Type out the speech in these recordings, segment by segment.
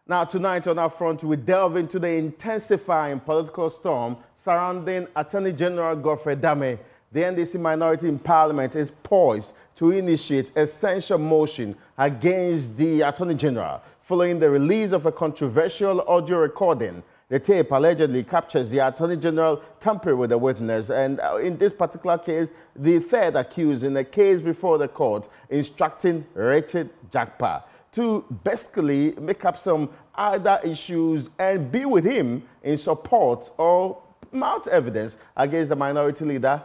Now, tonight on our front, we delve into the intensifying political storm surrounding Attorney General Godfred Dame. The NDC minority in Parliament is poised to initiate a censure motion against the Attorney General following the release of a controversial audio recording. The tape allegedly captures the Attorney General tampering with the witness, and in this particular case, the third accused in a case before the court instructing Richard Jakpa to basically make up some other issues and be with him in support or mount evidence against the minority leader,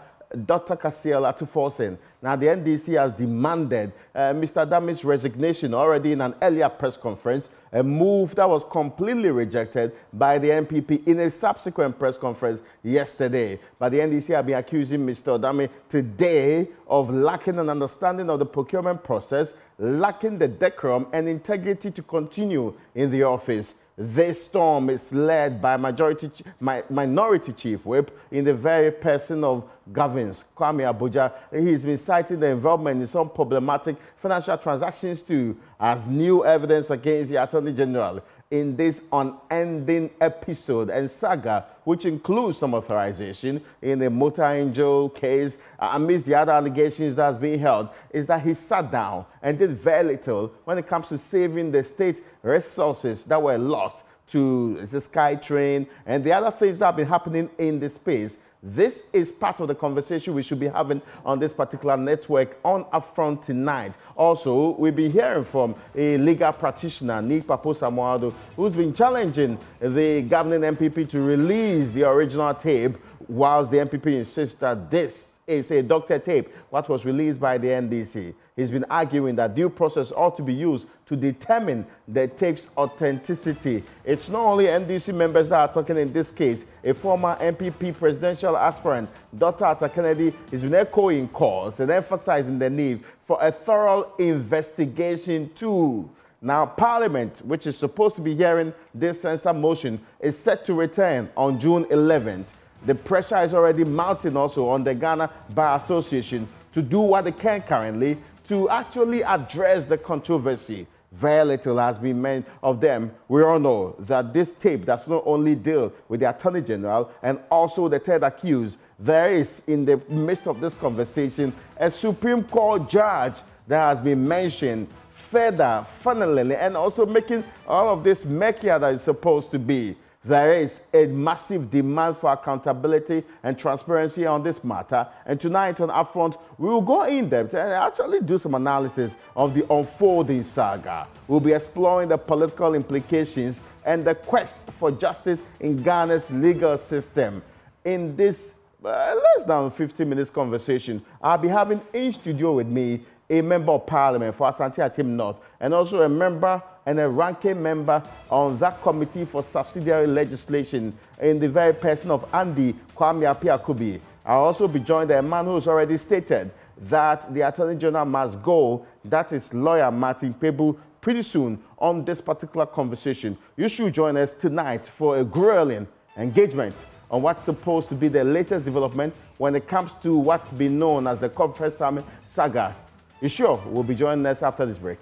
Dr. Kasiel Atuforsen. Now, the NDC has demanded Mr. Dame's resignation already in an earlier press conference, a move that was completely rejected by the NPP in a subsequent press conference yesterday. But the NDC have been accusing Mr. Dame today of lacking an understanding of the procurement process, lacking the decorum and integrity to continue in the office. This storm is led by Minority Chief Whip in the very person of Govins, Kwame Abuja. He's been citing the involvement in some problematic financial transactions too as new evidence against the Attorney General in this unending episode and saga, which includes some authorization in the motor angel case. Amidst the other allegations that's being held is that he sat down and did very little when it comes to saving the state resources that were lost to the SkyTrain and the other things that have been happening in the space. This is part of the conversation we should be having on this particular network on UPFront tonight. Also, we'll be hearing from a legal practitioner, Nick Papo Samuado, who's been challenging the governing MPP to release the original tape, whilst the MPP insists that this is a doctored tape, what was released by the NDC. He's been arguing that due process ought to be used to determine the tape's authenticity. It's not only NDC members that are talking in this case. A former MPP presidential aspirant, Dr. Atta Kennedy, has been echoing calls and emphasizing the need for a thorough investigation too. Now, Parliament, which is supposed to be hearing this censure motion, is set to return on June 11th. The pressure is already mounting also on the Ghana Bar Association to do what they can currently to actually address the controversy. Very little has been made of them. We all know that this tape does not only deal with the Attorney General and also the third accused. There is, in the midst of this conversation, a Supreme Court judge that has been mentioned, further funneling and also making all of this murkier than it's supposed to be. There is a massive demand for accountability and transparency on this matter. And tonight on UPFront, we will go in depth and actually do some analysis of the unfolding saga. We'll be exploring the political implications and the quest for justice in Ghana's legal system. In this less than 15 minutes conversation, I'll be having in studio with me a member of Parliament for Asante Atim North, and also a member and a ranking member on that committee for subsidiary legislation in the very person of Andy Kwame Apiakubi. I'll also be joined by a man who's already stated that the Attorney General must go. That is lawyer Martin Pebu. Pretty soon on this particular conversation, you should join us tonight for a grueling engagement on what's supposed to be the latest development when it comes to what's been known as the Godfred Dame Saga. You sure will be joining us after this break.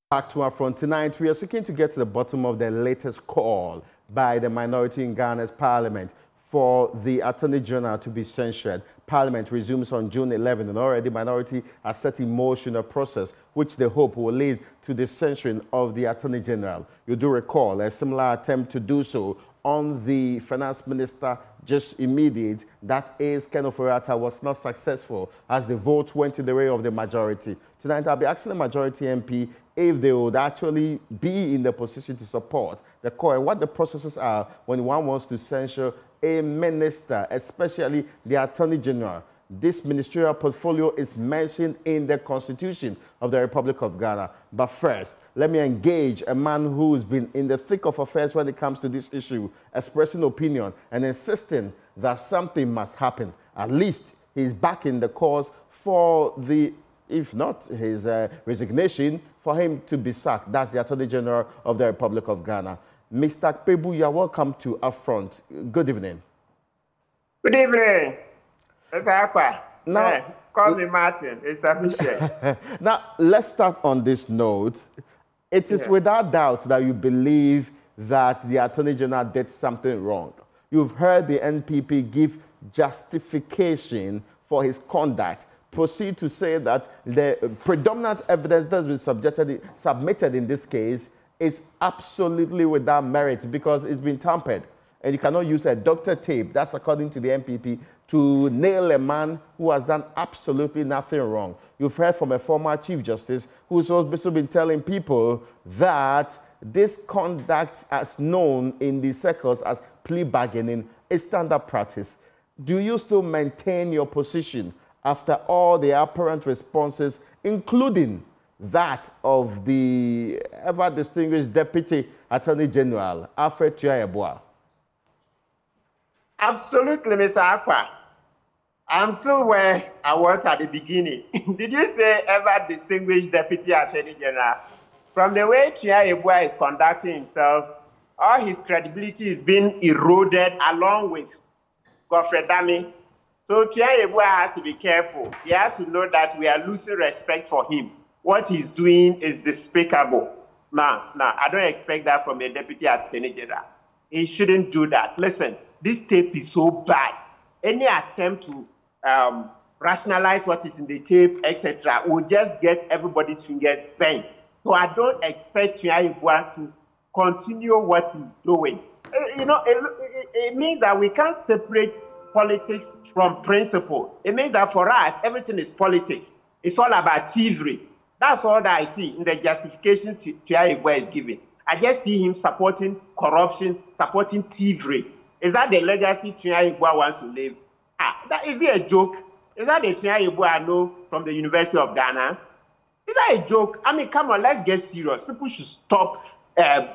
Back to our front tonight, we are seeking to get to the bottom of the latest call by the minority in Ghana's Parliament for the Attorney General to be censured. Parliament resumes on June 11, and already minority has set in motion a process which they hope will lead to the censuring of the Attorney General. You do recall a similar attempt to do so on the Finance Minister just immediate, that is Ken Ofori-Atta, was not successful as the vote went in the way of the majority. Tonight I'll be asking the majority MP if they would actually be in the position to support the core and what the processes are when one wants to censure a minister, especially the Attorney General. This ministerial portfolio is mentioned in the Constitution of the Republic of Ghana. But first, let me engage a man who's been in the thick of affairs when it comes to this issue, expressing opinion and insisting that something must happen. At least he's backing the cause for the, if not his resignation, for him to be sacked. That's the Attorney General of the Republic of Ghana. Mr. Kpebu, you are welcome to UPFront. Good evening. Good evening. It's Aqua. Now, call me Martin. It's sufficient. Now, let's start on this note. It is without doubt that you believe that the Attorney General did something wrong. You've heard the NPP give justification for his conduct, proceed to say that the predominant evidence that has been submitted in this case is absolutely without merit because it's been tampered. And you cannot use a doctor tape, that's according to the NPP, to nail a man who has done absolutely nothing wrong. You've heard from a former Chief Justice who's also been telling people that this conduct, as known in the circles as plea bargaining, is standard practice. Do you still maintain your position after all the apparent responses, including that of the ever-distinguished Deputy Attorney General, Alfred Tuah? Absolutely, Mr. Aqua. I'm still where I was at the beginning. Did you say ever-distinguished Deputy Attorney General? From the way Tuah is conducting himself, all his credibility is being eroded along with Godfred Dame. So Tuah has to be careful. He has to know that we are losing respect for him. What he's doing is despicable. No, I don't expect that from a Deputy Attorney General. He shouldn't do that. Listen, this tape is so bad. Any attempt to rationalize what is in the tape, etc., will just get everybody's fingers bent. So I don't expect Tuah to continue what he's doing. It means that we can't separate politics from principles. It means that for us, everything is politics. It's all about thievery. That's all that I see in the justification Tuah is giving. I just see him supporting corruption, supporting thievery. Is that the legacy Tuah wants to live? Is it a joke? Is that the Tuah I know from the University of Ghana? Is that a joke? I mean, come on, let's get serious. People should stop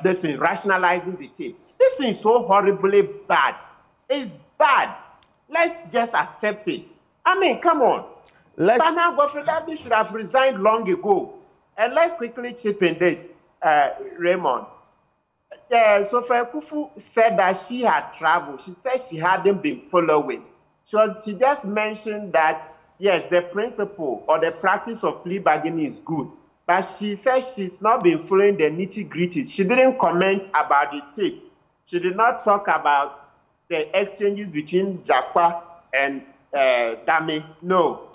this thing, rationalizing the tape. This thing is so horribly bad. It's bad. Let's just accept it. I mean, come on. Godfred Dame should have resigned long ago. And let's quickly chip in this, Raymond. Sophia Kufu said that she had traveled. She said she hadn't been following. She just mentioned that, yes, the principle or the practice of plea bargaining is good. But she said she's not been following the nitty-gritties. She didn't comment about the tape. She did not talk about the exchanges between Jakwa and Dame. No.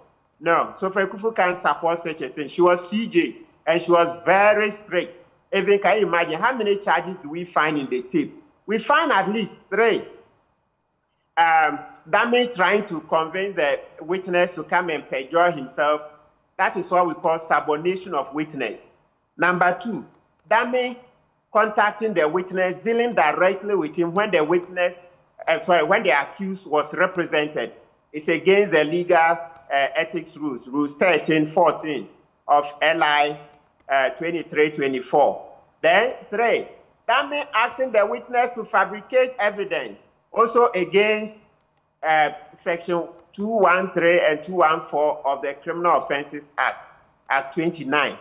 Sophia Kufu can't support such a thing. She was CJ, and she was very strict. Even, can you imagine how many charges do we find in the tape? We find at least 3. Dame trying to convince the witness to come and perjure himself. That is what we call subornation of witness. Number 2, Dame contacting the witness, dealing directly with him when the witness, when the accused was represented. It's against the legal ethics rules, rules 13, 14 of LI 23-24. Then 3, Dame asking the witness to fabricate evidence, also against section 213 and 214 of the Criminal Offences Act, Act 29.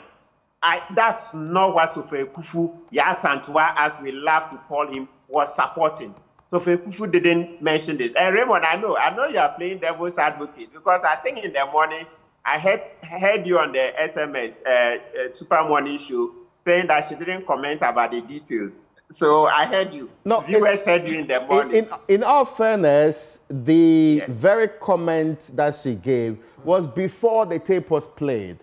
That's not what Sophia Kufu, Yasantua, as we love to call him, was supporting. Sophia Kufu didn't mention this. And Raymond, I know you are playing devil's advocate, because I think in the morning, I heard you on the SMS Super Morning Show saying that she didn't comment about the details. So I heard you. No, viewers heard you in the morning. In all fairness, the very comment that she gave was before the tape was played.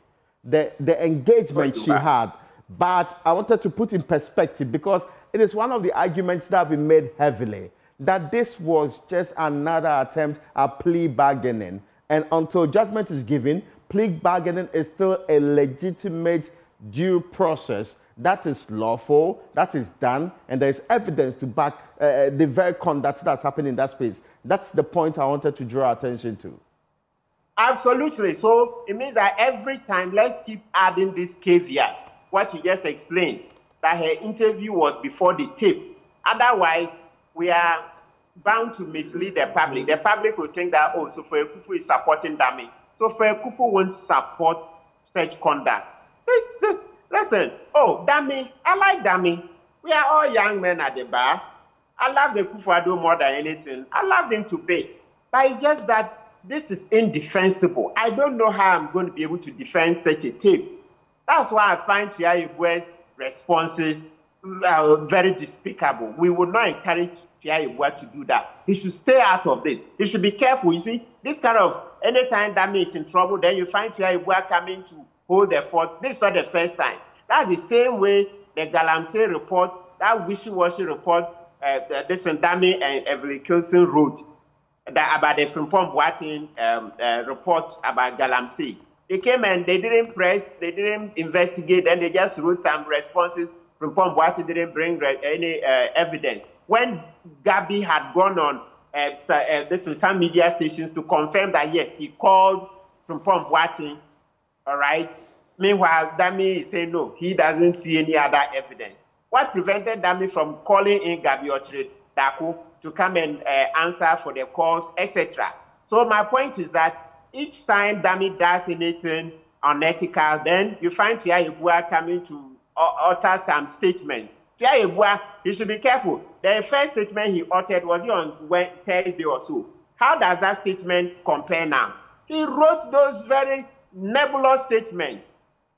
The engagement she had. But I wanted to put in perspective, because it is one of the arguments that have been made heavily, that this was just another attempt at plea bargaining. And until judgment is given, plea bargaining is still a legitimate due process that is lawful, that is done, and there is evidence to back the very conduct that's happening in that space. That's the point I wanted to draw attention to. Absolutely. So it means that every time, let's keep adding this caveat, what you just explained, that her interview was before the tape. Otherwise, we are bound to mislead the public. The public will think that, oh, so Ekufu is supporting Dame. So Ekufu won't support such conduct. Listen, oh, Dame, I like Dame. We are all young men at the bar. I love the Kufuado more than anything. I love them to bits. But it's just that this is indefensible. I don't know how I'm going to be able to defend such a tape. That's why I find Tia Ibue's responses very despicable. We would not encourage Tia Ibue to do that. He should stay out of this. He should be careful. You see, this kind of, anytime Dame is in trouble, then you find Tia Ibue coming to hold the fort. This is not the first time. That's the same way the Galamsey report, that wishy-washy report, this and Dame and Evelyn Kilson wrote about the Frimpong Boateng report about Galamsey. They came and they didn't press, they didn't investigate, and they just wrote some responses. Frimpong Boateng didn't bring any evidence. When Gabi had gone on some media stations to confirm that, yes, he called Frimpong Boateng, all right? Meanwhile, Dame is saying no, he doesn't see any other evidence. What prevented Dame from calling in Gabi Ochre Daku to come and answer for the calls, etc.? So my point is that each time Dame does anything unethical, then you find Tia Ibue coming to utter some statement. Tia Ibue, he should be careful. The first statement he uttered was on Thursday or so. How does that statement compare now? He wrote those very nebulous statements.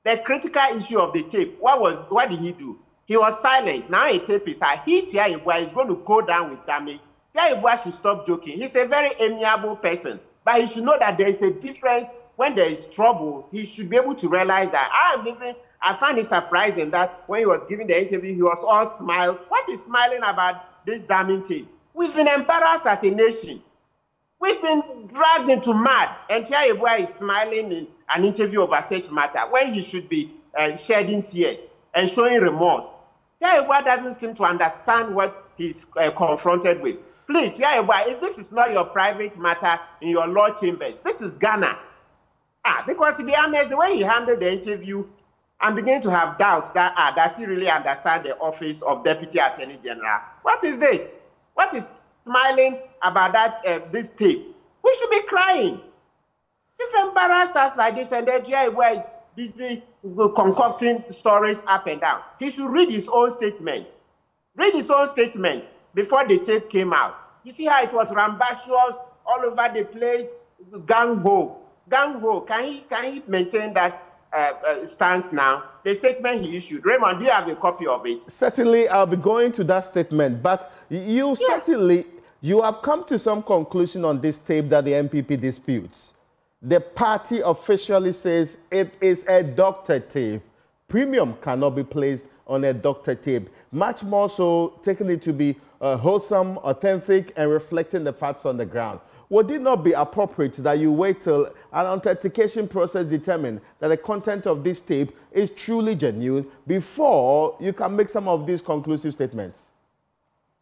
The critical issue of the tape, what did he do? He was silent. Now a tape is out. Tia Ibue is going to go down with Dame. Tia Ibue should stop joking. He's a very amiable person. But he should know that there is a difference when there is trouble. He should be able to realize that. I find it surprising that when he was giving the interview, he was all smiles. What is smiling about this damning thing? We've been embarrassed as a nation. We've been dragged into mud. And Tia Ibue is smiling in an interview over such matter when he should be shedding tears and showing remorse. Tia Ibue doesn't seem to understand what he's confronted with. Please, Tia Ibue, this is not your private matter in your law chambers. This is Ghana. Because to be honest, the way he handled the interview, I'm beginning to have doubts that, does he really understand the office of Deputy Attorney General? What is this? What is smiling about that, this tape? We should be crying. If embarrassed us like this and then Tia Ibue is busy concocting stories up and down, he should read his own statement. Read his own statement before the tape came out. You see how it was rambunctious, all over the place, gang-ho. Gang-ho, can he maintain that stance now? The statement he issued. Raymond, do you have a copy of it? Certainly, I'll be going to that statement, but you certainly, you have come to some conclusion on this tape that the MPP disputes. The party officially says it is a doctored tape. Premium cannot be placed on a doctored tape. Much more so, taking it to be wholesome, authentic, and reflecting the facts on the ground. Would it not be appropriate that you wait till an authentication process determines that the content of this tape is truly genuine before you can make some of these conclusive statements?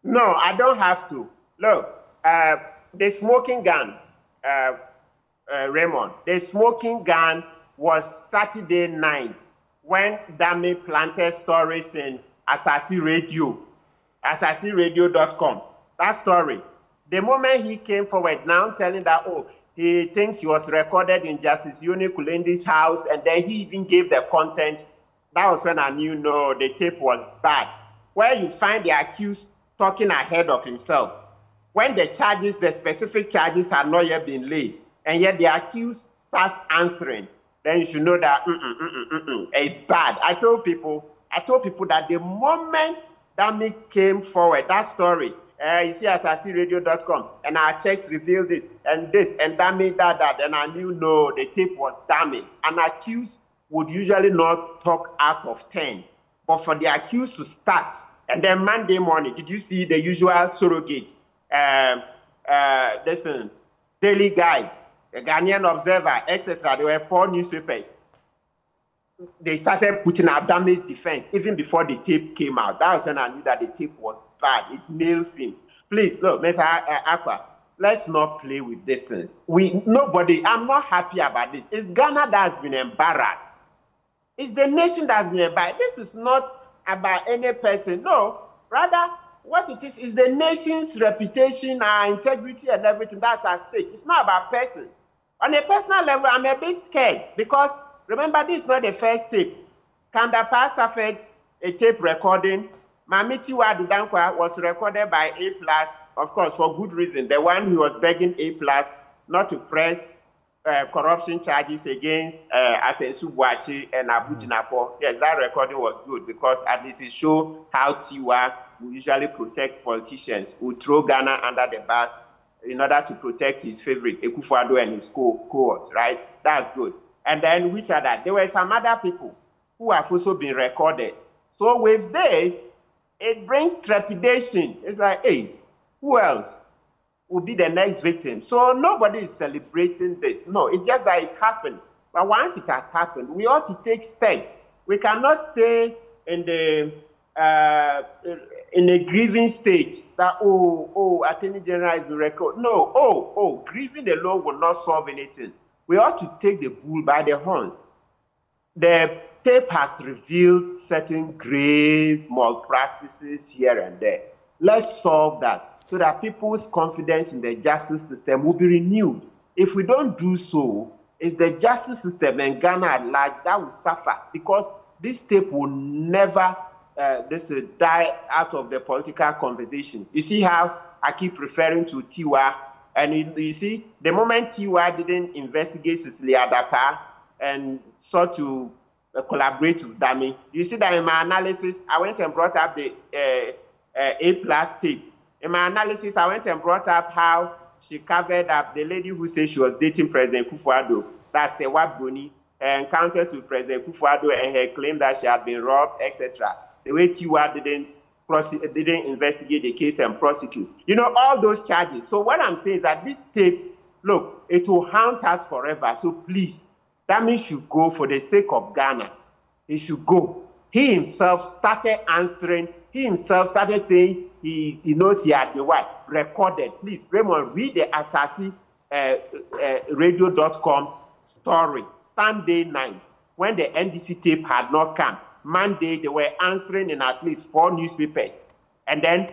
No, I don't have to. Look, the smoking gun, Raymond, the smoking gun was Saturday night when Dame planted stories in Asasi Radio, asasiradio.com. That story. The moment he came forward now telling that, oh, he thinks he was recorded in Justice Yuni Kulendi's house, and then he even gave the contents, that was when I knew, no, the tape was bad. Where you find the accused talking ahead of himself. When the charges, the specific charges had not yet been laid, and yet the accused starts answering, then you should know that it's bad. I told people that the moment Dame came forward, that story, you see asasiradio.com, and our checks reveal this, and Dame that, and I knew, no, the tape was Dame. An accused would usually not talk out of 10, but for the accused to start, and then Monday morning, did you see the usual surrogates? Listen, Daily Guide, the Ghanaian Observer, etc. There were 4 newspapers. They started putting out Dame's defense even before the tape came out. That was when I knew that the tape was bad. It nails him. Please, look, Mr. Aqua, let's not play with this things. I'm not happy about this. It's Ghana that has been embarrassed. It's the nation that has been embarrassed. This is not about any person. No, rather, what it is the nation's reputation and integrity and everything that's at stake. It's not about person. On a personal level, I'm a bit scared because remember, this is not the first tape. Kandapa suffered a tape recording. Mamiti Wadudankwa was recorded by A+, of course, for good reason. The one who was begging A+, not to press corruption charges against Asen Subuachi and Abu Jinapo. Yes, that recording was good because at least it showed how Tiwa will usually protect politicians who throw Ghana under the bus in order to protect his favorite, Akufo-Addo and his cohorts, right? That's good. And then which are that? There were some other people who have also been recorded. So with this, it brings trepidation. It's like, hey, who else will be the next victim? So nobody is celebrating this. No, it's just that it's happened. But once it has happened, we ought to take steps. We cannot stay in a grieving stage that, Attorney General is record. No, grieving alone will not solve anything. We ought to take the bull by the horns. The tape has revealed certain grave malpractices here and there. Let's solve that so that people's confidence in the justice system will be renewed. If we don't do so, it's the justice system and Ghana at large that will suffer because this tape will never die out of the political conversations. You see how I keep referring to Tiwa, and you see, the moment Tiwa didn't investigate Cecilia Adapa and sought to collaborate with Dami, you see that in my analysis, I went and brought up the A+ tape. In my analysis, I went and brought up how she covered up the lady who said she was dating President Akufo-Addo, that's Sewa Boni, her encounters with President Akufo-Addo and her claim that she had been robbed, etc. The way Tiwa didn't investigate the case and prosecute. You know, all those charges. So what I'm saying is that this tape, look, it will haunt us forever. So please, Dami should go for the sake of Ghana. He should go. He himself started answering. He himself started saying he knows he had been what? Recorded. Please, Raymond, read the Asasi radio.com story. Sunday night, when the NDC tape had not come. Monday, they were answering in at least 4 newspapers. And then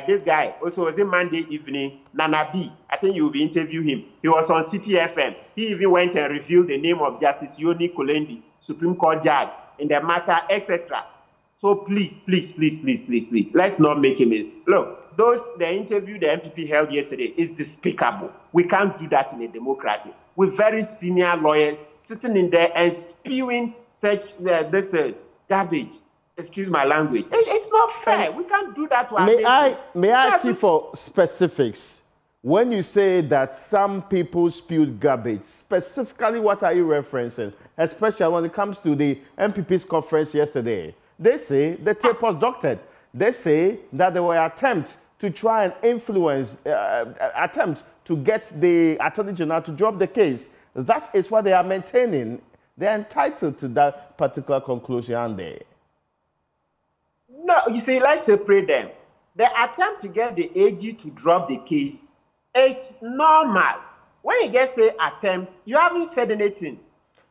this guy, also was in Monday evening, Nana B, I think you will interview him. He was on City FM. He even went and revealed the name of Justice Yoni Kolendi, Supreme Court judge, in the matter, etc. So please, let's not make him in. Look, the interview the MPP held yesterday is despicable. We can't do that in a democracy. With very senior lawyers sitting in there and spewing such garbage. Excuse my language. It's not fair. We can't do that to our nation. May I ask you for specifics? When you say that some people spewed garbage, specifically what are you referencing? Especially when it comes to the MPP's conference yesterday. They say the tape was doctored. They say that there were attempts to try and influence, attempt to get the Attorney General to drop the case. That is what they are maintaining. They're entitled to that particular conclusion, aren't they? No, you see, let's separate them. The attempt to get the AG to drop the case is normal. When you just say attempt, you haven't said anything.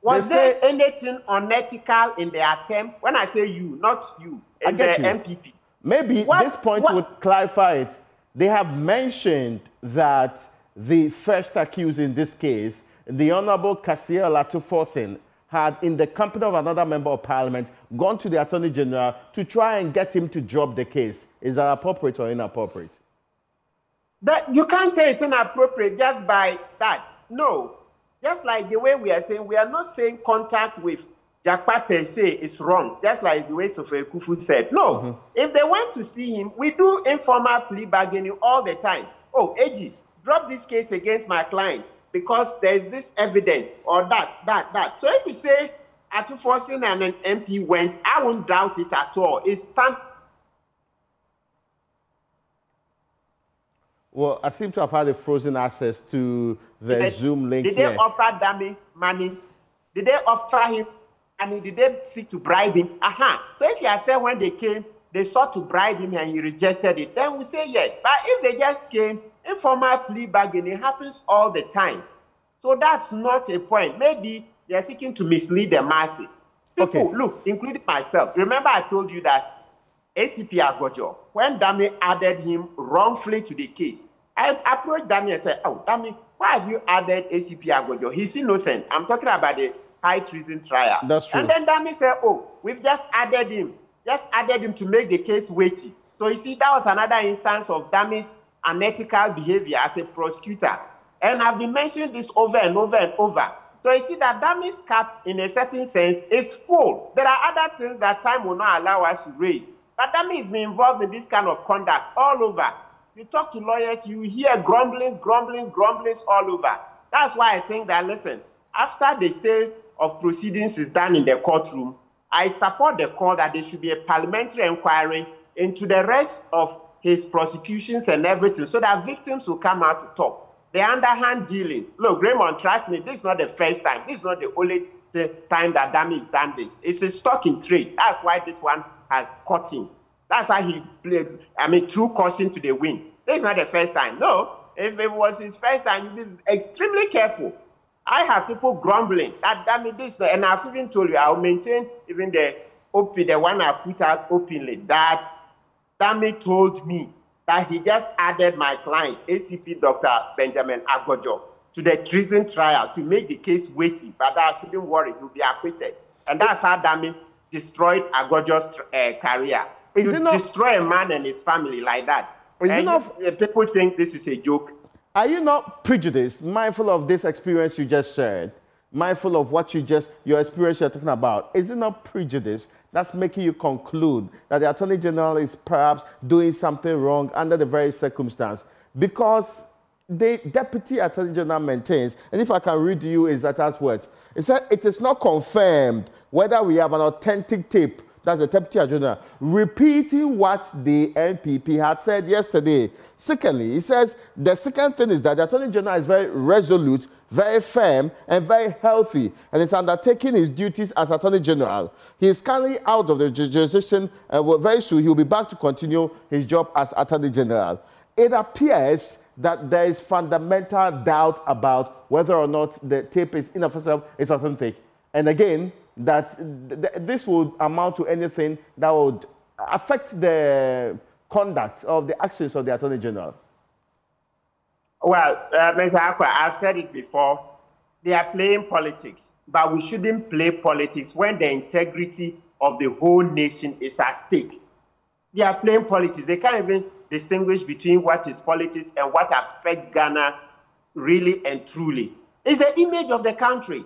Was there anything unethical in the attempt? When I say you, not you, it's the MPP. Maybe this point would clarify it. They have mentioned that the first accused in this case, the Honorable Kasia Latufosin, had, in the company of another member of parliament, gone to the Attorney General to try and get him to drop the case. Is that appropriate or inappropriate? That you can't say it's inappropriate just by that. No. Just like the way we are saying, we are not saying contact with Jakpa per se is wrong, just like the way Sofia Kufu said. No. If they want to see him, we do informal plea bargaining all the time. Oh, AG, drop this case against my client, because there's this evidence or that. So if you say Atufosin and an MP went, I won't doubt it at all. It's stand. Well, I seem to have had a frozen access to the Zoom link. Did they offer Dami money? Did they offer him money? Did they seek to bribe him? So if you have said when they came, they sought to bribe him and he rejected it, then we say yes. But if they just came, informal plea bargaining happens all the time. So that's not a point. Maybe they're seeking to mislead the masses. People, look, including myself. Remember I told you that ACP Agojo, when Dame added him wrongfully to the case, I approached Dame and said, oh, Dame, why have you added ACP Agojo? He's innocent. I'm talking about the high treason trial. That's true. And then Dame said, oh, we've just added him to make the case weighty. So you see, that was another instance of Dame's unethical behavior as a prosecutor. And I've been mentioning this over and over and over. So you see that Dame's cup, in a certain sense, is full. There are other things that time will not allow us to raise. But Dame has been involved in this kind of conduct all over. You talk to lawyers, you hear grumblings all over. That's why I think that, listen, after the stay of proceedings is done in the courtroom, I support the call that there should be a parliamentary inquiry into the rest of his prosecutions and everything, so that victims will come out to talk. The underhand dealings. Look, Raymond, trust me, this is not the first time. This is not the only time that Dame has done this. It's a stock in trade. That's why this one has caught him. That's why he played, threw caution to the wind. This is not the first time. No, if it was his first time, you'd be extremely careful. I have people grumbling that Dame this, and I've even told you, I'll maintain even the one I've put out openly, that Dame told me that he just added my client, ACP Dr. Benjamin Agojo, to the treason trial to make the case weighty, but that I shouldn't worry, he'll be acquitted. And that's how Dame destroyed Agojo's career. Destroy a man and his family like that. People think this is a joke. Are you not prejudiced, mindful of this experience you just shared, mindful of what your experience you're talking about? Is it not prejudice that's making you conclude that the Attorney General is perhaps doing something wrong under the very circumstance? Because the Deputy Attorney General maintains, and if I can read to you his exact words, it said it is not confirmed whether we have an authentic tape, that's the Deputy Attorney General, repeating what the NPP had said yesterday. Secondly, he says the second thing is that the Attorney General is very resolute, very firm, and very healthy, and is undertaking his duties as Attorney General. He is currently out of the jurisdiction, and very soon he will be back to continue his job as Attorney General. It appears that there is fundamental doubt about whether or not the tape is in of itself is authentic. And again, that this would amount to anything that would affect the conduct of the actions of the Attorney General. Well, Mr. Akwa, I've said it before. They are playing politics, but we shouldn't play politics when the integrity of the whole nation is at stake. They are playing politics. They can't even distinguish between what is politics and what affects Ghana really and truly. It's the image of the country.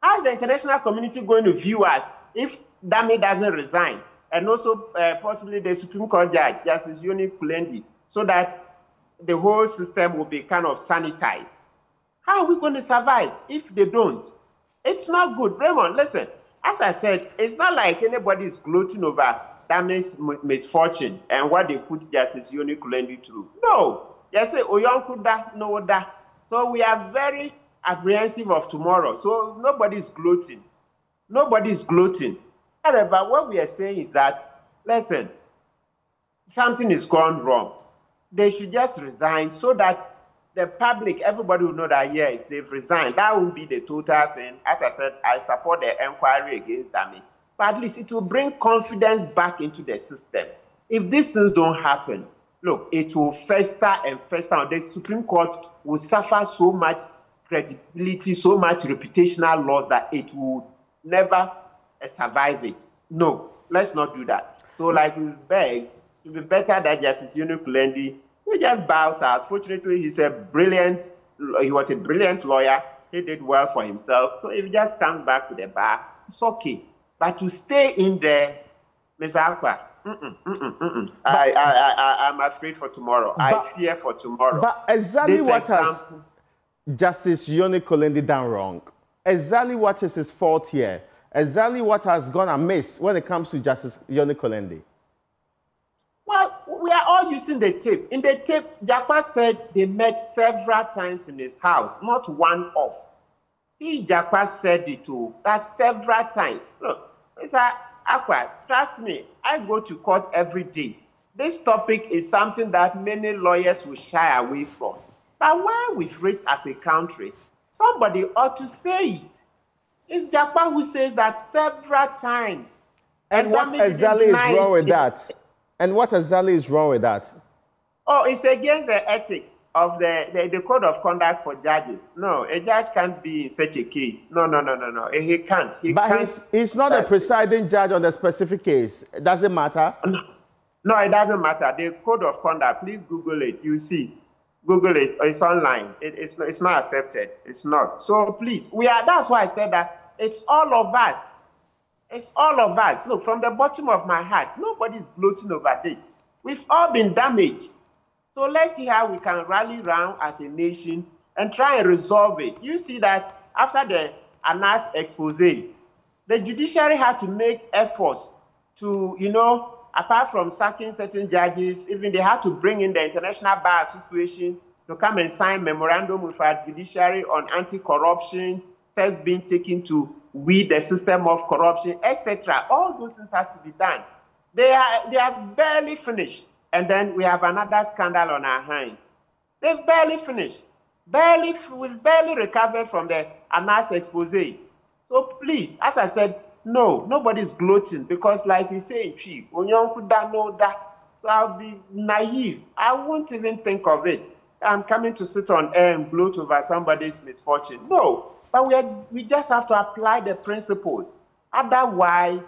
How is the international community going to view us if Dame doesn't resign? And also possibly the Supreme Court Judge, Justice Yoni Kulendi, so that the whole system will be kind of sanitized. How are we going to survive if they don't? It's not good. Raymond, listen, as I said, it's not like anybody is gloating over Dame's misfortune and what they put Justice Yoni Kulendi through. No. Yes, Oyonkuda, no da. So we are very apprehensive of tomorrow. So nobody's gloating. Nobody's gloating. However, what we are saying is that, listen, something is gone wrong. They should just resign so that the public, everybody will know that, yes, they've resigned. That will be the total thing. As I said, I support the inquiry against Dame. But at least it will bring confidence back into the system. If these things don't happen, look, it will fester and fester. The Supreme Court will suffer so much credibility, so much reputational loss that it will never survive it. No, let's not do that. So like we beg, it would be better that Justice Yoni Kulendi, he just bows out. Fortunately, he was a brilliant lawyer. He did well for himself. So if he just comes back to the bar, it's okay. But to stay in there, Mr. Akwa, I'm afraid for tomorrow. I fear for tomorrow. But exactly what has Justice Yoni Kulendi done wrong? Exactly what is his fault here? Exactly what has gone amiss when it comes to Justice Yoni Kulendi? Well, we are all using the tape. In the tape, Jakpa said they met several times in his house, not one off. Jakpa said it too, that several times. Look, Mr. Akwa, trust me, I go to court every day. This topic is something that many lawyers will shy away from. But where we've reached as a country, somebody ought to say it. It's Jakpa who says that several times. And what exactly is wrong with that? And what exactly is wrong with that? Oh, it's against the ethics of the code of conduct for judges. No, a judge can't be in such a case. No. He can't. He's not a presiding judge on the specific case. It doesn't matter? No, it doesn't matter. The code of conduct, please Google it. You see. Google it. It's online. It's not accepted. It's not. So please, that's why I said that it's all of us. It's all of us. Look, from the bottom of my heart, nobody's gloating over this. We've all been damaged. So let's see how we can rally around as a nation and try and resolve it. You see that after the Anas expose, the judiciary had to make efforts to, apart from sacking certain judges, even they had to bring in the International Bar Association to come and sign memorandum with our judiciary on anti-corruption, steps being taken to weed the system of corruption, etc. All those things have to be done. They are barely finished. And then we have another scandal on our hands. They've barely finished. We've barely recovered from the Anas expose. So please, as I said, no, nobody's gloating because like we say in Chief, so I'll be naive. I won't even think of it. I'm coming to sit on air and gloat over somebody's misfortune. No, but we just have to apply the principles. Otherwise,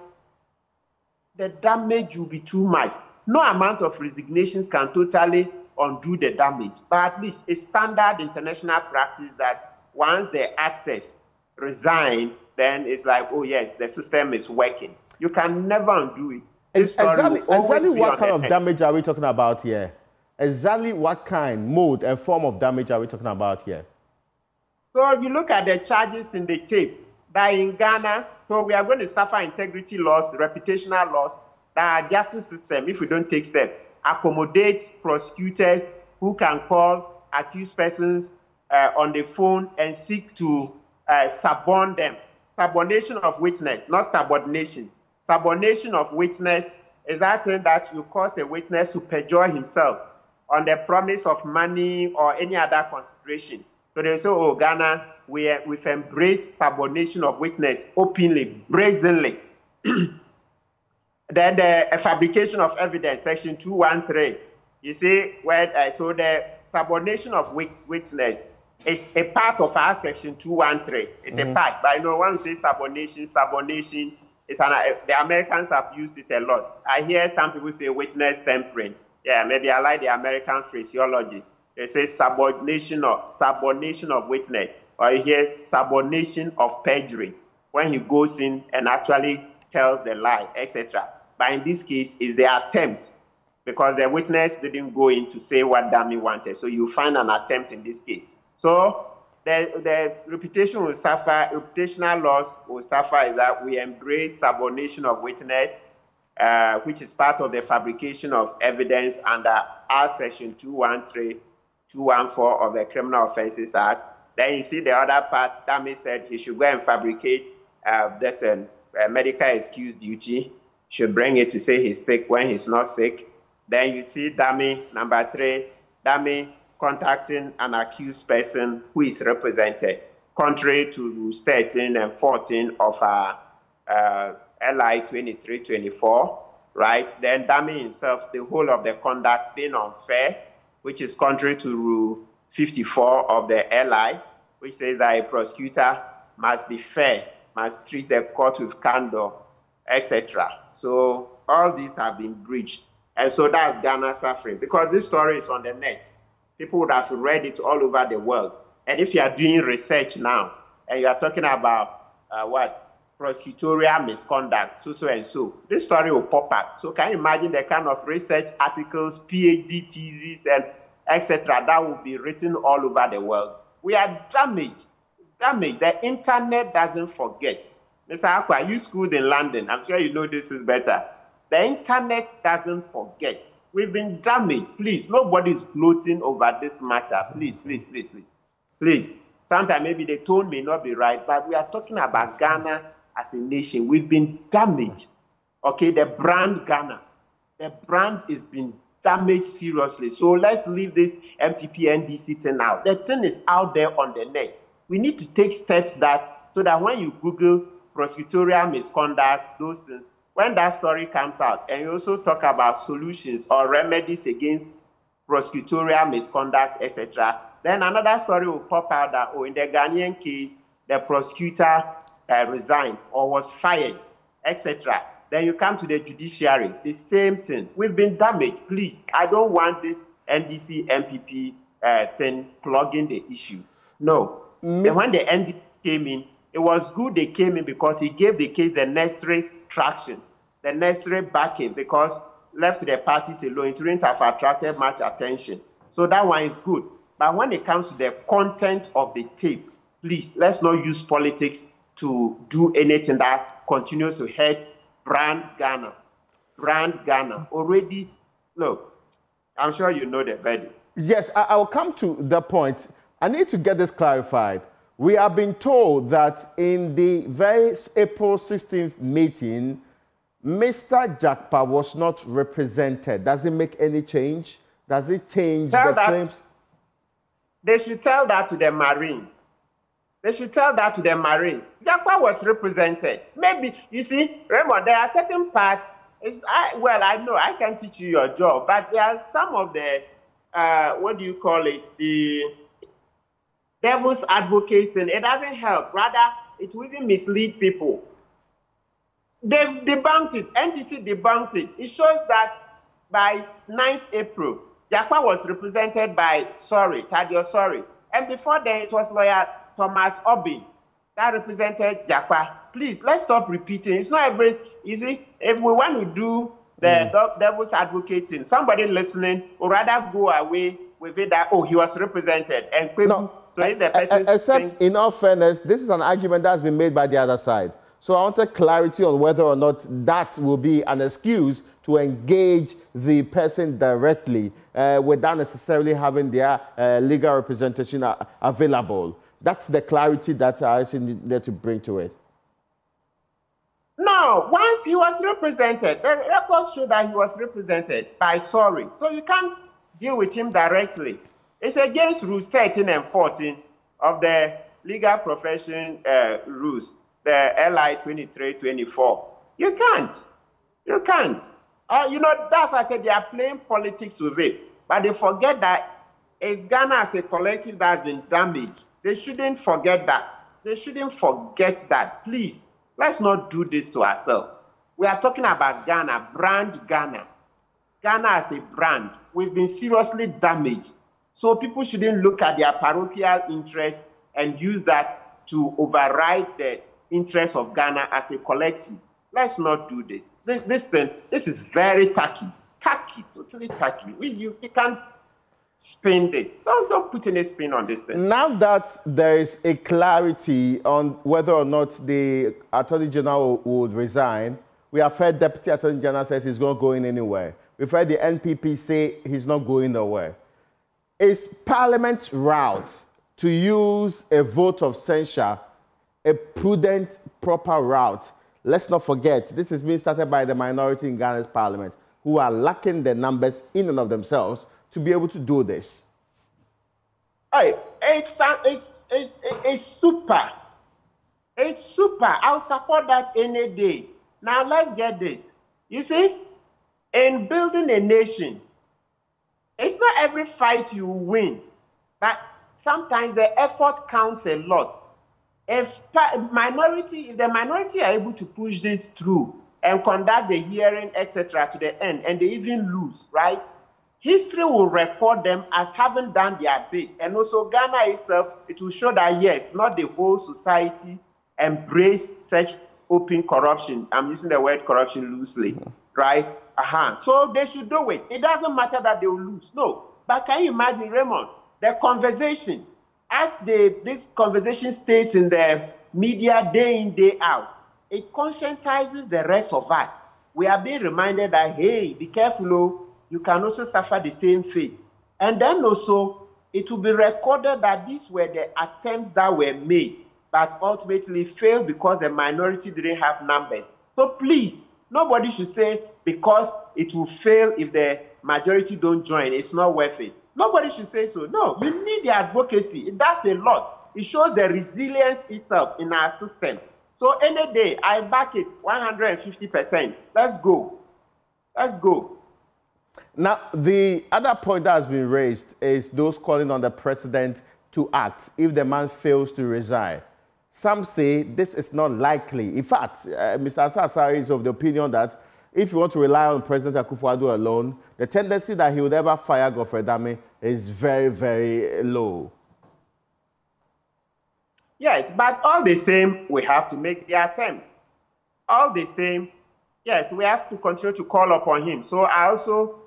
the damage will be too much. No amount of resignations can totally undo the damage, but at least it's standard international practice that once the actors resign, then it's like, oh yes, the system is working. You can never undo it. Exactly what kind of damage are we talking about here? Exactly what kind, mode, and form of damage are we talking about here? So if you look at the charges in the tape, that in Ghana, so we are going to suffer integrity loss, reputational loss. The justice system, if we don't take steps, accommodates prosecutors who can call accused persons on the phone and seek to suborn them. Subordination of witness, not subordination. Subordination of witness is that thing that you cause a witness to perjure himself on the promise of money or any other consideration. So they say, oh, Ghana, we've embraced subordination of witness openly, brazenly. Then the fabrication of evidence, section 213. You see, so the subordination of witness is a part of our section 213. It's a part, but when we say subordination is the Americans have used it a lot. I hear some people say witness tampering. Yeah, maybe I like the American phraseology. They say subordination of witness, or you hear subordination of perjury when he goes in and actually tells the lie, etc. But in this case, it's the attempt, because the witness didn't go in to say what Dami wanted. So you find an attempt in this case. So the reputation will suffer, reputational loss will suffer is that we embrace subordination of witness, which is part of the fabrication of evidence under our section 213, 214 of the Criminal Offences Act. Then you see the other part, Dami said he should go and fabricate there's a medical excuse duty, should bring it to say he's sick when he's not sick. Then you see Dami, number 3, Dami contacting an accused person who is represented, contrary to rules 13 and 14 of LI 2324, right? Then Dami himself, the whole of the conduct being unfair, which is contrary to rule 54 of the LI, which says that a prosecutor must be fair, must treat the court with candor, etc. So all these have been breached. And so that's Ghana suffering, because this story is on the net. People would have read it all over the world. And if you are doing research now, and you are talking about prosecutorial misconduct, so and so, this story will pop up. So can you imagine the kind of research articles, PhD theses, and etc. that will be written all over the world? We are damaged. The internet doesn't forget. Mr. Akwa, you schooled in London. I'm sure you know this is better. The internet doesn't forget. We've been damaged. Please, nobody's gloating over this matter. Please. Sometimes maybe the tone may not be right, but we are talking about Ghana as a nation. We've been damaged. Okay, the brand Ghana. The brand is being damaged seriously. So let's leave this MPP NDC thing out. The thing is out there on the net. We need to take steps so that when you Google prosecutorial misconduct, those things, when that story comes out, and you also talk about solutions or remedies against prosecutorial misconduct, etc., then another story will pop out that, oh, in the Ghanaian case, the prosecutor resigned or was fired, etc. Then you come to the judiciary, the same thing. We've been damaged. Please, I don't want this NDC MPP thing plugging the issue. No. And when the NDC came in, it was good they came in because he gave the case the necessary traction, the necessary backing, because left to the parties alone, it wouldn't have attracted much attention. So that one is good. But when it comes to the content of the tape, please, let's not use politics to do anything that continues to hurt brand Ghana. Brand Ghana. Already, look, I'm sure you know the verdict. Yes, I will come to the point. I need to get this clarified. We have been told that in the very April 16th meeting, Mr. Jakpa was not represented. Does it make any change? Does it change the claims? They should tell that to the Marines. They should tell that to the Marines. Jakpa was represented. Maybe, you see, Raymond, there are certain parts. I know I can teach you your job, but there are some of the, what do you call it, the devil's advocate thing. It doesn't help. Rather, it will even mislead people. They've debunked it. NDC debunked it. It shows that by 9th April, Jakpa was represented by Tadio Sorry. And before then, it was lawyer Thomas Obin that represented Jakpa. Please, let's stop repeating. It's not every easy. If we want to do the devil's advocating, somebody listening would rather go away with it that, oh, he was represented. And no, except in all fairness, this is an argument that's been made by the other side. So I wanted clarity on whether or not that will be an excuse to engage the person directly without necessarily having their legal representation available. That's the clarity that I actually need to bring to it. No, once he was represented, the records show that he was represented by Sorry. So you can't deal with him directly. It's against rules 13 and 14 of the legal profession rules. The LI 2324. You can't. You can't. You know, that's why I said they are playing politics with it. But they forget that it's Ghana as a collective that has been damaged. They shouldn't forget that. They shouldn't forget that. Please, let's not do this to ourselves. We are talking about Ghana, brand Ghana. Ghana as a brand. We've been seriously damaged. So people shouldn't look at their parochial interest and use that to override the interest of Ghana as a collective. Let's not do this. This is very tacky, totally tacky. You can't spin this. Don't put any spin on this thing. Now that there is a clarity on whether or not the Attorney General would resign, we have heard Deputy Attorney General says he's not going anywhere. We've heard the NPP say he's not going nowhere. Is Parliament's route to use a vote of censure a prudent, proper route? Let's not forget, this is being started by the minority in Ghana's parliament, who are lacking the numbers in and of themselves to be able to do this. Hey, it's super. It's super. I'll support that any day. Now, let's get this. You see, in building a nation, it's not every fight you win, but sometimes the effort counts a lot. If the minority are able to push this through and conduct the hearing, etc., to the end, and they even lose, right? History will record them as having done their bit. And also Ghana itself, it will show that, yes, not the whole society embrace such open corruption. I'm using the word corruption loosely, right? So they should do it. It doesn't matter that they will lose. No. But can you imagine, Raymond, the conversation, as this conversation stays in the media day in, day out, it conscientizes the rest of us. We are being reminded that, hey, be careful, you can also suffer the same fate. And then also, it will be recorded that these were the attempts that were made, but ultimately failed because the minority didn't have numbers. So please, nobody should say because it will fail if the majority don't join, it's not worth it. Nobody should say so. No, you need the advocacy. It does a lot. It shows the resilience itself in our system. So So any day, I back it 150%. Let's go. Let's go. Now, the other point that has been raised is those calling on the president to act if the man fails to resign. Some say this is not likely. In fact, Mr. Asasari is of the opinion that if you want to rely on President Akufo-Addo alone, the tendency that he would ever fire Godfred Dame is very, very low. Yes, but all the same, we have to make the attempt. All the same, yes, we have to continue to call upon him. So I also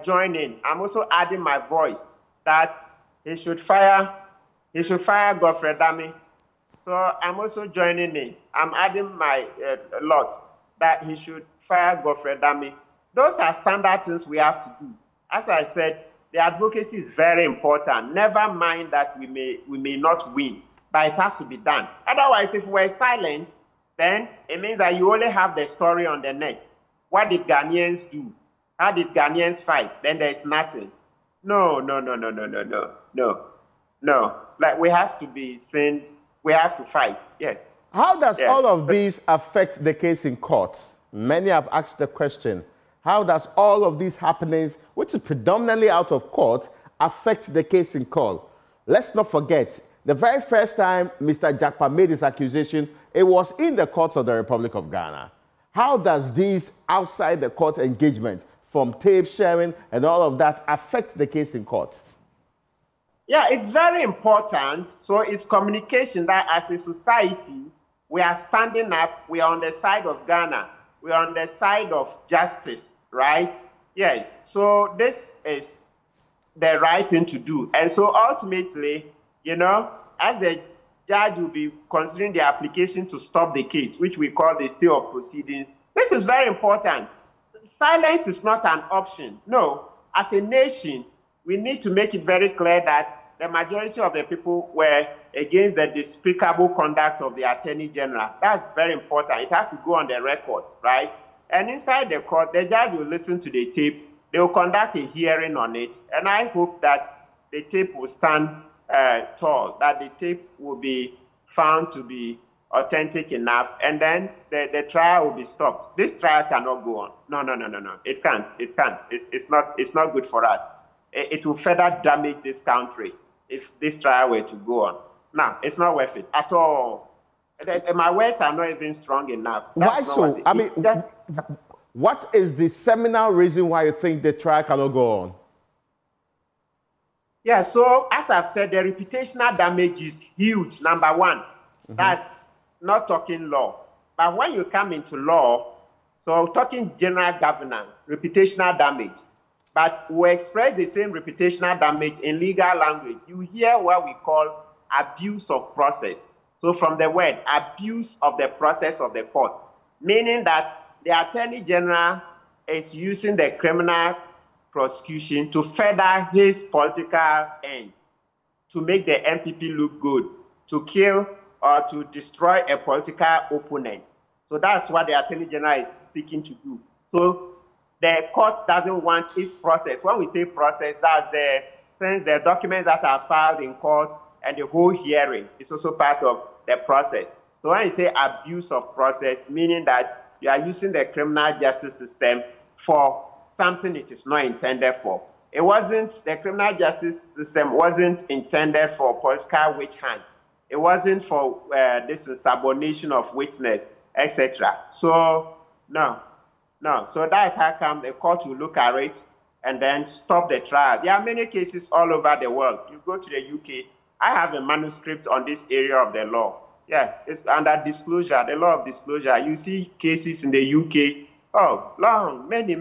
join in. I'm also adding my voice that he should fire Godfred Dame. So I'm also joining in. I'm adding my lot that he should fire Godfred Dame. Those are standard things we have to do. As I said, the advocacy is very important. Never mind that we may not win, but it has to be done. Otherwise, if we're silent, then it means that you only have the story on the net. What did Ghanaians do? How did Ghanaians fight? Then there's nothing. No. Like, we have to be seen. We have to fight. Yes. How does all of this affect the case in courts? Many have asked the question. How does all of these happenings, which is predominantly out of court, affect the case in court? Let's not forget, the very first time Mr. Jakpa made his accusation, it was in the courts of the Republic of Ghana. How does these outside the court engagements from tape sharing and all of that affect the case in court? Yeah, it's very important. So it's communication that as a society, we are standing up, we are on the side of Ghana, we are on the side of justice, right? Yes, so this is the right thing to do. And so ultimately, you know, as the judge will be considering the application to stop the case, which we call the stay of proceedings, this is very important. Silence is not an option. No, as a nation, we need to make it very clear that the majority of the people were against the despicable conduct of the Attorney General. That's very important. It has to go on the record, right? And inside the court, the judge will listen to the tape. They will conduct a hearing on it. And I hope that the tape will stand tall, that the tape will be found to be authentic enough, and then the trial will be stopped. This trial cannot go on. No. It can't. It's not good for us. It will further damage this country if this trial were to go on. Now, it's not worth it at all. My words are not even strong enough. Why so? I mean, what is the seminal reason why you think the trial cannot go on? Yeah, so as I've said, the reputational damage is huge, number one. That's not talking law. But when you come into law, so talking general governance, reputational damage, but we express the same reputational damage in legal language. You hear what we call abuse of process. So from the word, abuse of the process of the court, meaning that the Attorney General is using the criminal prosecution to further his political ends, to make the MPP look good, to kill or to destroy a political opponent. So that's what the Attorney General is seeking to do. So the court doesn't want its process. When we say process, that's the things, the documents that are filed in court, and the whole hearing is also part of the process. So when you say abuse of process, meaning that you are using the criminal justice system for something it is not intended for. It wasn't, the criminal justice system wasn't intended for political witch hunt. It wasn't for this subordination of witness, etc. So, no. So that's how come the court will look at it and then stop the trial. There are many cases all over the world. You go to the UK, I have a manuscript on this area of the law. Yeah, it's under disclosure, the law of disclosure. You see cases in the UK, long, many,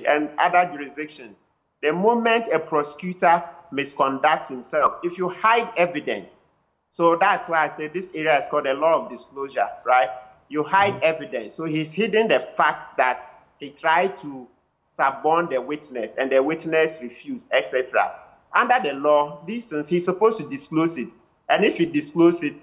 and other jurisdictions. The moment a prosecutor misconducts himself, if you hide evidence, so that's why I say this area is called the law of disclosure, right? You hide evidence. So he's hidden the fact that he tried to suborn the witness and the witness refused, etc. Under the law, these things, he's supposed to disclose it. And if he discloses it,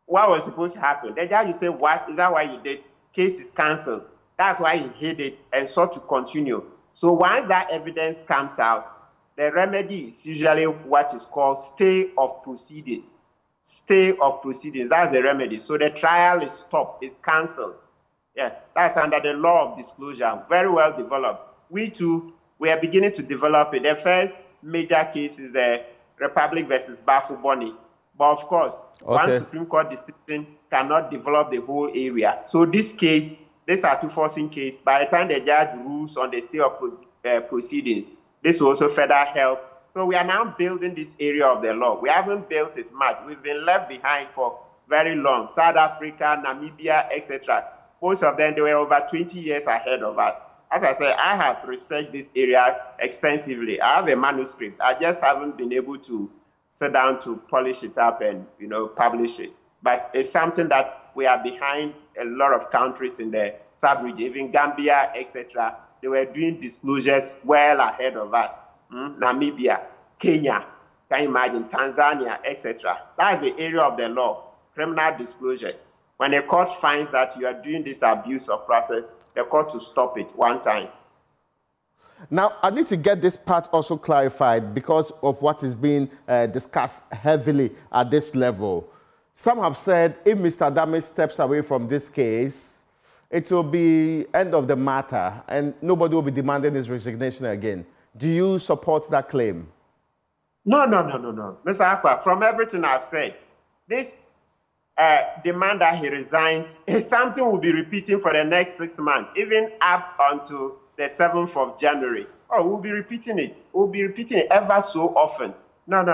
what was supposed to happen? The judge will say, what? Is that why you did? Case is cancelled. That's why he hid it and sought to continue. So once that evidence comes out, the remedy is usually what is called stay of proceedings. stay of proceedings. That's the remedy. So the trial is stopped, it's cancelled. Yeah, that's under the law of disclosure. Very well developed. We too, we are beginning to develop it. The first major case is the Republic versus Bafuboni. But of course, one Supreme Court decision cannot develop the whole area. So this case, this are two forcing case. By the time the judge rules on the stay of proceedings, this will also further help. So we are now building this area of the law. We haven't built it much. We've been left behind for very long. South Africa, Namibia, etc. Most of them, they were over 20 years ahead of us. As I said, I have researched this area extensively. I have a manuscript. I just haven't been able to sit down to polish it up and, publish it. But it's something that we are behind a lot of countries in the sub-region, even Gambia, etc. They were doing disclosures well ahead of us. Namibia, Kenya, can you imagine, Tanzania, etc. That's the area of the law, criminal disclosures. When a court finds that you are doing this abuse of process, the court will stop it one time. Now, I need to get this part also clarified because of what is being discussed heavily at this level. Some have said if Mr. Dame steps away from this case, it will be end of the matter and nobody will be demanding his resignation again. Do you support that claim? No. Mr. Akpa, from everything I've said, this demand that he resigns is something we'll be repeating for the next 6 months, even up until the 7th of January. Oh, we'll be repeating it. We'll be repeating it ever so often. No.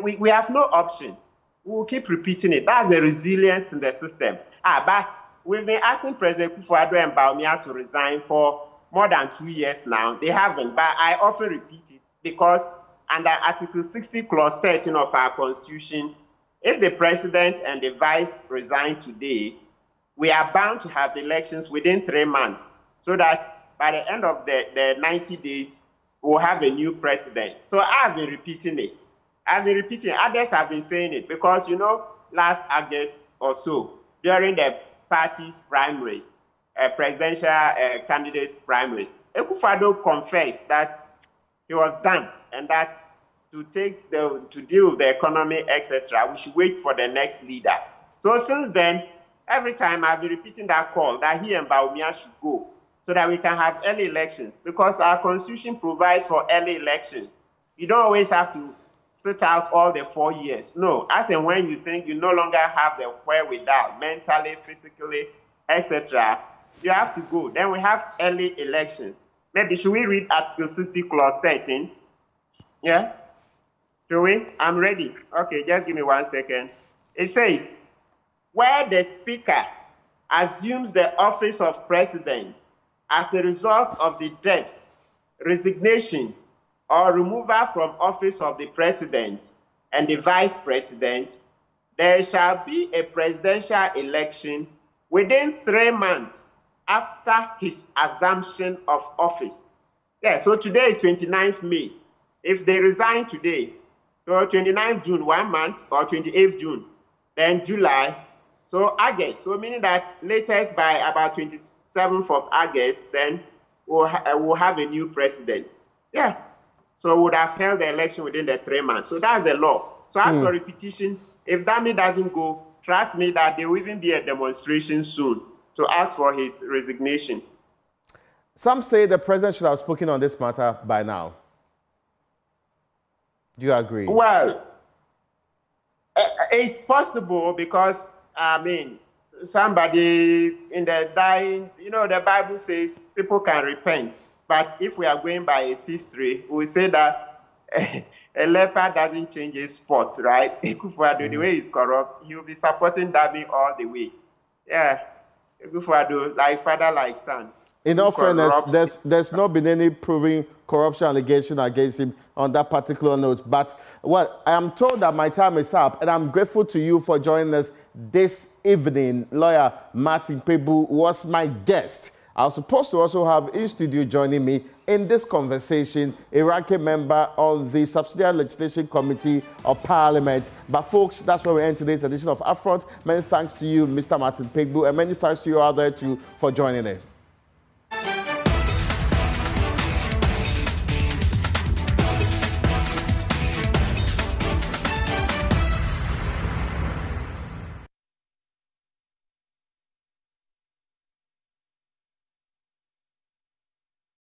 We have no option. We'll keep repeating it. That's the resilience in the system. But we've been asking President Kufuor and Bawumia to resign for more than 2 years now. They haven't, but I often repeat it because under Article 60, Clause 13 of our Constitution, if the president and the vice resign today, we are bound to have elections within 3 months so that by the end of the 90 days, we'll have a new president. So I've been repeating it. Others have been saying it because, last August or so, during the party's primaries, presidential candidates' primaries, Akufo-Addo confessed that he was done and that to deal with the economy, etc., we should wait for the next leader. So since then, every time I've been repeating that call that he and Bawumia should go so that we can have early elections because our constitution provides for early elections. You don't always have to sit out all the 4 years. No, as and when you think you no longer have the wherewithal, mentally, physically, etc., you have to go. Then we have early elections. Maybe should we read Article 60, Clause 13? Yeah? Should we? I'm ready. Okay, just give me 1 second. It says, where the Speaker assumes the office of President as a result of the death, resignation, or removal from office of the President and the Vice President, there shall be a presidential election within 3 months after his assumption of office. Yeah, so today is 29th May. If they resign today, so 29th June, 1 month, or 28th June, then July, so August. So meaning that latest by about 27th of August, then we'll have a new president. Yeah. So we would have held the election within the 3 months. So that's the law. So as for repetition, if Dame doesn't go, trust me that there will even be a demonstration soon to ask for his resignation. Some say the president should have spoken on this matter by now. Do you agree? Well, it's possible because, somebody in the dying, the Bible says people can repent. But if we are going by its history, we say that a leopard doesn't change his spots, right? Akufo-Addo, the way he's corrupt, he will be supporting Dame all the way. Yeah, Akufo-Addo, like father, like son. In all fairness, there's not been any proving corruption allegation against him on that particular note. But, well, I am told that my time is up, and I'm grateful to you for joining us this evening. Lawyer Martin Pegbu was my guest. I was supposed to also have in studio joining me in this conversation, a ranking member of the Subsidiary Legislation Committee of Parliament. But folks, that's where we end today's edition of UPFront. Many thanks to you, Mr. Martin Pegbu, and many thanks to you out there too for joining in.